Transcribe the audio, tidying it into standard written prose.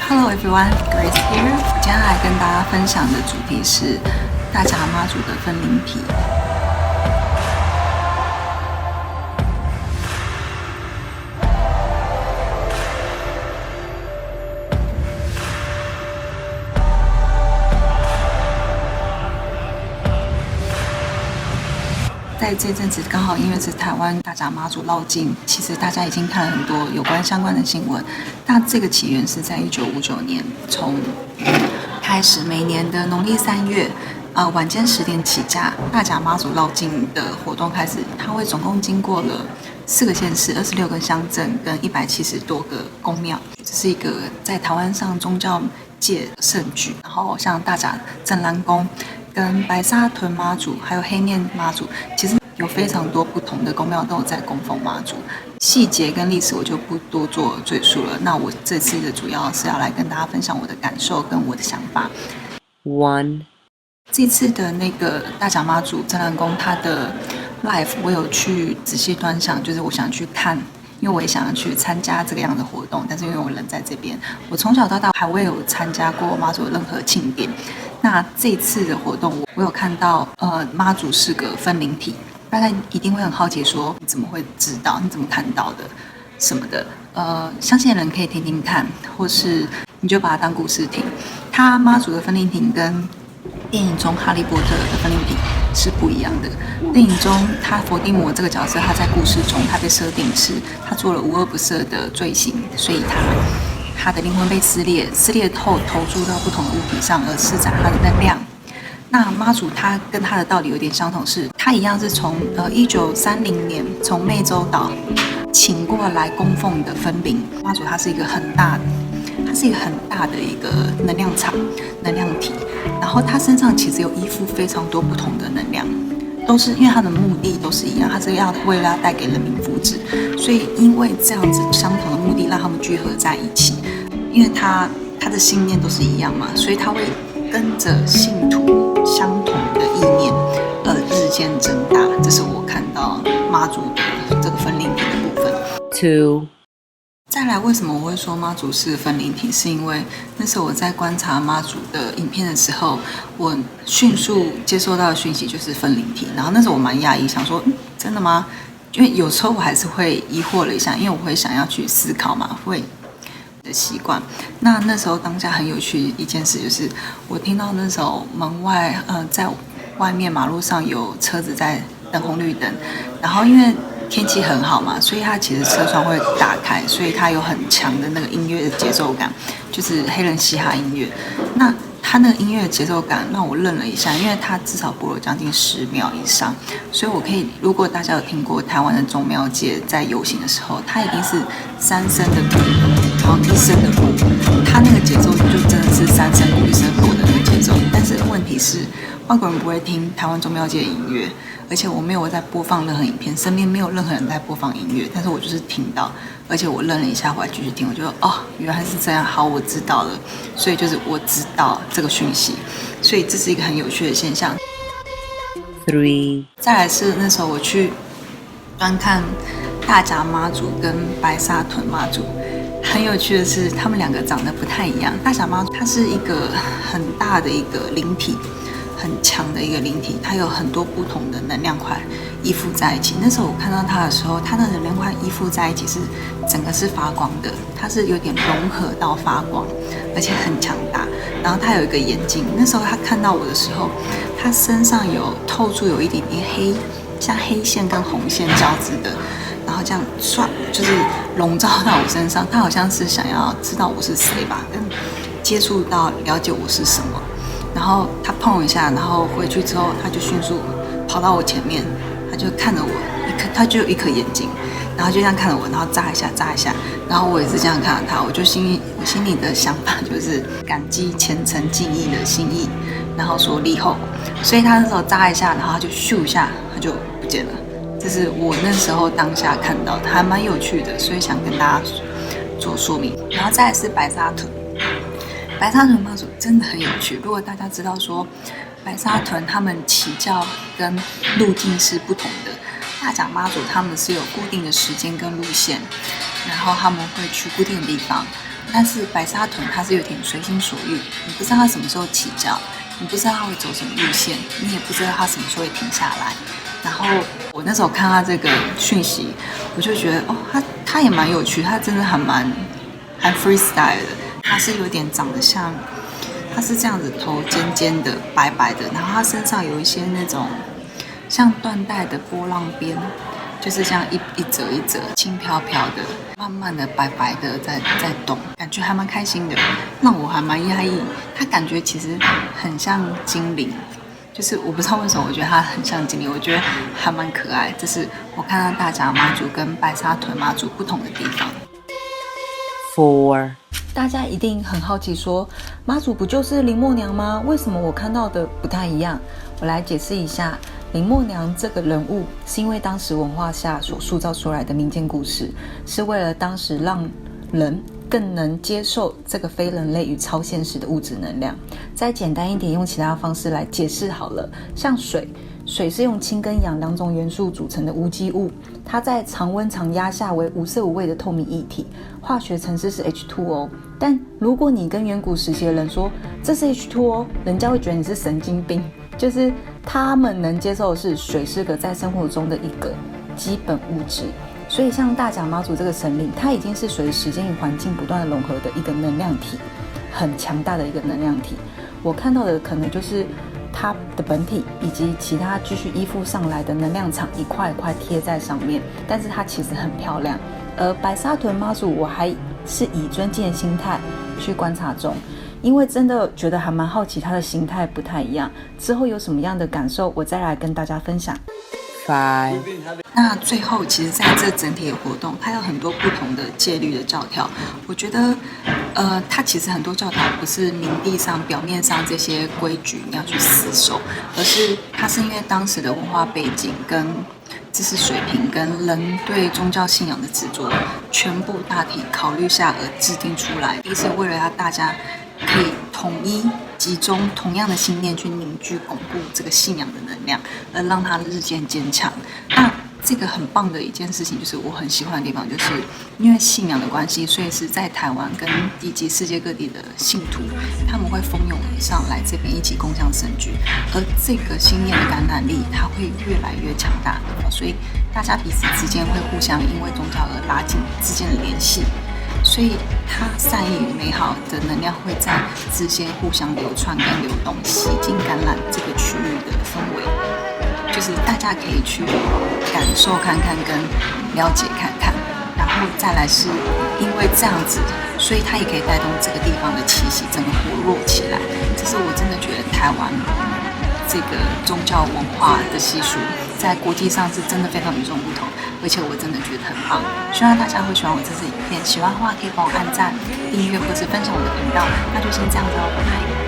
Hello everyone, Grace here. 我今天来跟大家分享的主题是大甲妈祖的分灵体。在这阵子刚好因为是台湾大甲妈祖绕境，其实大家已经看了很多有关相关的新闻。那这个起源是在1959年，从开始每年的农历3月，晚间10点起驾，大甲妈祖绕境的活动开始。它会总共经过了4个县市、26个乡镇跟170多个宫庙，这是一个在台湾上宗教界盛举。然后像大甲镇澜宫、跟白沙屯妈祖还有黑面妈祖，其实有非常多不同的宫庙都有在供奉妈祖，细节跟历史我就不多做赘述了。那我这次的主要是要来跟大家分享我的感受跟我的想法。这次的那个大甲妈祖镇澜宫，它的 live 我有去仔细端详，就是我想去看，因为我也想要去参加这个样的活动，但是因为我人在这边，我从小到大还未有参加过妈祖的任何庆典。那这次的活动，我有看到，妈祖是个分灵体，大家一定会很好奇说，你怎么会知道？你怎么看到的？什么的？相信的人可以听听看，或是你就把它当故事听。他妈祖的分灵体跟电影中哈利波特的分灵体是不一样的。电影中，他伏地魔这个角色，他在故事中他被设定是他做了无恶不赦的罪行，所以他的灵魂被撕裂后投注到不同的物体上，而施展他的能量。那妈祖他跟他的道理有点相同，是他一样是从1930年从湄洲岛请过来供奉的分灵。妈祖他是一个很大的一个能量场、能量体，然后他身上其实有依附非常多不同的能量，都是因为他的目的都是一样，他是为了要带给人民福祉，所以因为这样子相同的目的让他们聚合在一起，因为他的信念都是一样嘛，所以他会跟着信徒相同的意念而日渐增大。这是我看到妈祖的这个分灵体的部分。再来，为什么我会说妈祖是分灵体？是因为那时候我在观察妈祖的影片的时候，我迅速接收到的讯息就是分灵体。然后那时候我蛮讶异，想说，真的吗？因为有时候我还是会疑惑了一下，因为我会想要去思考嘛，会的习惯。那时候当下很有趣一件事，就是我听到那时候门外，在外面马路上有车子在等红绿灯，然后因为天气很好嘛，所以它其实车窗会打开，所以它有很强的那个音乐的节奏感，就是黑人嘻哈音乐。那它那个音乐的节奏感让我愣了一下，因为它至少播了将近10秒以上，所以我可以，如果大家有听过台湾的宗庙界在游行的时候，它一定是3声的鼓，然后1声的鼓，它那个节奏就真的是3声鼓1声鼓的那个节奏。但是问题是，外国人不会听台湾宗庙界的音乐，而且我没有在播放任何影片，身边没有任何人在播放音乐，但是我就是听到，而且我愣了一下，我还继续听，我就原来是这样，好，我知道了，所以就是我知道这个讯息，所以这是一个很有趣的现象。再来是那时候我去观看大甲妈祖跟白沙屯妈祖，很有趣的是，他们两个长得不太一样。大甲妈祖它是一个很大的一个灵体，很强的一个灵体，它有很多不同的能量块依附在一起。那时候我看到它的时候，它的能量块依附在一起是整个是发光的，它是有点融合到发光，而且很强大。然后它有一个眼睛，那时候它看到我的时候，它身上有透出有一点点黑，像黑线跟红线交织的，然后这样刷就是笼罩到我身上。它好像是想要知道我是谁吧，跟接触到了解我是什么。然后他碰一下，然后回去之后，他就迅速跑到我前面，他就看着我，他就有一颗眼睛，然后就这样看着我，然后眨一下，然后我也是这样看着他，我心里的想法就是感激虔诚敬意的心意，然后说立后，所以他那时候眨一下，然后他就咻一下，他就不见了。这是我那时候当下看到的，还蛮有趣的，所以想跟大家做说明。然后再来是白沙屯。白沙屯妈祖真的很有趣。如果大家知道说白沙屯他们起教跟路径是不同的，大甲妈祖他们是有固定的时间跟路线，然后他们会去固定的地方。但是白沙屯它是有点随心所欲，你不知道它什么时候起脚，你不知道它会走什么路线，你也不知道它什么时候会停下来。然后我那时候看他这个讯息，我就觉得哦，他也蛮有趣，他真的还freestyle 的。他是有点长得像，他是这样子头尖尖的、白白的，然后他身上有一些那种像缎带的波浪边，就是这样一折一折，轻飘飘的，慢慢的白白的在动，感觉还蛮开心的，让我还蛮压抑。他感觉其实很像精灵。就是我不知道为什么，我觉得它很像精灵，我觉得还蛮可爱。这是我看到大甲妈祖跟白沙屯妈祖不同的地方。4. 大家一定很好奇说，妈祖不就是林默娘吗？为什么我看到的不太一样？我来解释一下，林默娘这个人物是因为当时文化下所塑造出来的民间故事，是为了当时让人更能接受这个非人类与超现实的物质能量。再简单一点，用其他方式来解释好了。像水是用氢跟氧两种元素组成的无机物，它在常温常压下为无色无味的透明液体，化学程式是 H2O。 但如果你跟远古时期的人说这是 H2O， 人家会觉得你是神经病。就是他们能接受的是水是个在生活中的一个基本物质。所以像大甲妈祖这个神灵，它已经是随着时间与环境不断的融合的一个能量体，很强大的一个能量体。我看到的可能就是它的本体以及其他继续依附上来的能量场一块一块贴在上面，但是它其实很漂亮。而白沙屯妈祖我还是以尊敬的心态去观察中，因为真的觉得还蛮好奇它的形态不太一样，之后有什么样的感受我再来跟大家分享。5. 那最后其实在这整体的活动，它有很多不同的戒律的教条。我觉得它其实很多教条不是明地上表面上这些规矩你要去死守，而是它是因为当时的文化背景跟知识水平跟人对宗教信仰的执着全部大体考虑下而制定出来，第一是为了让大家可以统一集中同样的信念去凝聚巩固这个信仰的能量，而让它日渐坚强。那这个很棒的一件事情就是我很喜欢的地方，就是因为信仰的关系，所以是在台湾跟以及世界各地的信徒，他们会蜂拥而上来这边一起共襄盛举，而这个信念的感染力它会越来越强大，所以大家彼此之间会互相因为宗教而拉近之间的联系，所以它善意与美好的能量会在之间互相流窜跟流动，洗净感染这个区域的氛围。就是大家可以去感受看看跟了解看看，然后再来是因为这样子，所以它也可以带动这个地方的气息整个活络起来。这是我真的觉得台湾这个宗教文化的习俗在国际上是真的非常与众不同，而且我真的觉得很棒。希望大家会喜欢我这支影片，喜欢的话可以帮我按赞、订阅或是分享我的频道。那就先这样子喽，拜拜。